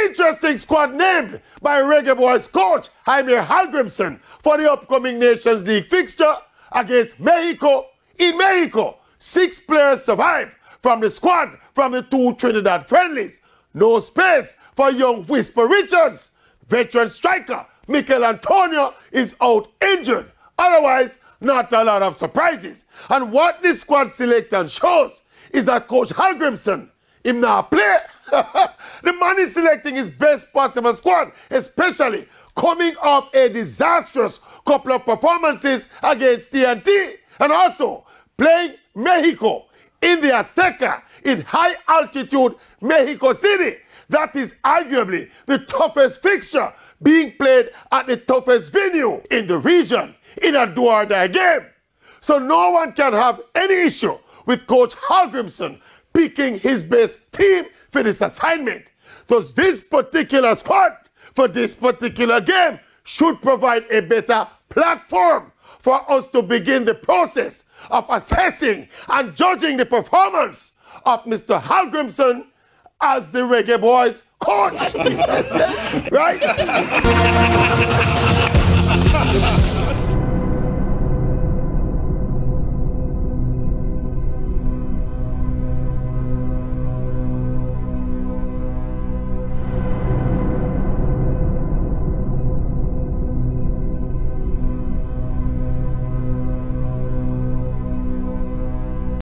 interesting squad named by Reggae Boyz coach Heimir Halgrimsson for the upcoming Nations League fixture against Mexico in Mexico. 6 players survived from the squad from the 2 Trinidad friendlies. No space for young Whisper Richards. Veteran striker Mikel Antonio is out injured. Otherwise, not a lot of surprises. And what this squad selection shows is that Coach Halgrimsson, him not play. The man is selecting his best possible squad, especially coming off a disastrous couple of performances against TNT and also playing Mexico in the Azteca in high altitude Mexico City. That is arguably the toughest fixture being played at the toughest venue in the region in a do-or-die game. So no one can have any issue with Coach Halgrimsson picking his best team for this assignment. Thus, this particular squad for this particular game should provide a better platform for us to begin the process of assessing and judging the performance of Mr. Halgrimsson as the Reggae Boyz coach. Yes, right?